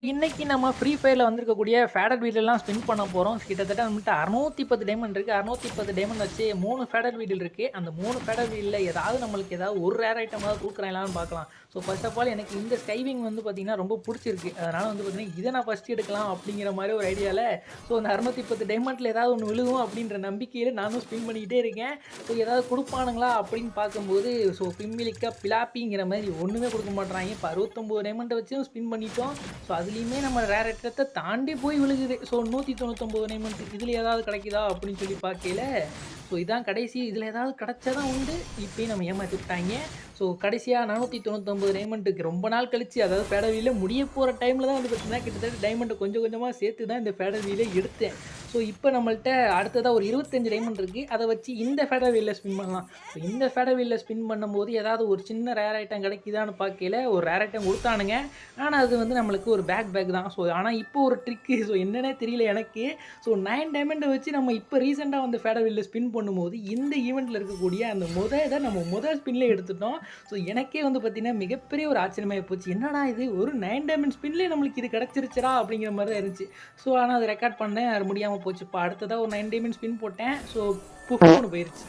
இன்னைக்கு நம்ம ஃப்ரீ ஃபயர்ல வந்திருக்கக்கூடிய ஃபேடட் வீலெல்லாம் ஸ்பின் பண்ண போறோம். கிட்டத்தட்ட நம்மள்ட்ட 610 டைமண்ட் இருக்கு. 610 டைமண்ட் வச்சு 3 ஃபேடட் வீடில் இருக்கு. அந்த 3 ஃபேடட் வீல்ல நம்மளுக்கு ஏதாவது ஒரு ரேர் ஐட்டமாவது குடுக்குறாங்களான்னு பார்க்கலாம். ஸோ ஃபர்ஸ்ட் ஆஃப் ஆல் எனக்கு இந்த ஸ்கைவிங் வந்து பார்த்தீங்கன்னா ரொம்ப புடிச்சிருக்கு. அதனால வந்து பார்த்தீங்கன்னா, இத நான் ஃபர்ஸ்ட் எடுக்கலாம் அப்படிங்கிற மாரி ஒரு ஐடியால அந்த 610 டைமண்ட்ல ஏதாவது ஒண்ணு விழுகும் அப்படின்ற நம்பிக்கையில நானும் ஸ்பின் பண்ணிக்கிட்டே இருக்கேன். ஏதாவது குடுப்பானுங்களா அப்படின்னு பார்க்கும்போது பிம்மிலிக்கா பிலாப்பிங்கிற மாரி ஒண்ணுமே குடுக்க மாட்றாய்ங்க. இப்ப 69 டைமண்ட வச்சும் ஸ்பின் பண்ணிட்டோம். அதுலயுமே நம்ம ரேர் ஐட்டத்த தாண்டி போய் விழுகுது. 199 டைமண்ட் இதுல ஏதாவது கிடைக்குதா அப்படின்னு சொல்லி பார்க்கையில, இதான் கடைசி. இதுல ஏதாவது கிடைச்சா தான் உண்டு. இப்பயும் நம்ம ஏமாத்தி விட்டாய்ங்க. கடைசியா 499 டைமண்டுக்கு ரொம்ப நாள் கழிச்சு, அதாவது ஃபேடர் வீல்ல முடிய போற டைம்ல தான் வந்து பார்த்தீங்கன்னா, கிட்டத்தட்ட டைமண்ட கொஞ்சம் கொஞ்சமா சேர்த்து தான் இந்த ஃபேடர் வீலே எடுத்தேன். இப்ப நம்மள்ட்ட அடுத்ததா ஒரு 25 டைமண்ட் இருக்கு. அத வச்சு இந்த ஃபேடர் வீல்ல ஸ்பின் பண்ணலாம். இந்த ஃபேடர் வீல்ல ஸ்பின் பண்ணும்போது ஏதாவது ஒரு சின்ன ரேர் ஐட்டம் கிடைக்குதான்னு பார்க்கையில, ஒரு ரேர் ஐட்டம் குடுத்தானுங்க. ஆனா அது வந்து நம்மளுக்கு ஒரு பேக் தான். ஆனா இப்போ ஒரு ட்ரிக்கு என்னன்னே தெரியல எனக்கு. 9 டைமண்ட வச்சு நம்ம இப்ப ரீசென்ட்டா வந்து ஃபேடர் வீல்ல ஸ்பின் பண்ணும்போது, இந்த ஈவென்ட்ல இருக்கக்கூடிய அந்த இத நம்ம முதல் ஸ்பின்ல எடுத்துட்டோம். எனக்கே வந்து பார்த்தீங்கன்னா, மிகப்பெரிய ஒரு ஆச்சரியமாயி போச்சு. என்னடா இது ஒரு 9 டைமண்ட் ஸ்பின்லயே நம்மளுக்கு இது கிடைச்சிருச்சுடா அப்படிங்கிற மாரி தான் இருந்துச்சு. ஆனா அத ரெக்கார்ட் பண்ணேன். அது முடியாம போச்சு. இப்ப அடுத்ததா ஒரு 9 டைமண்ட் ஸ்பின் போட்டேன். புஃப்னு போயிருச்சு.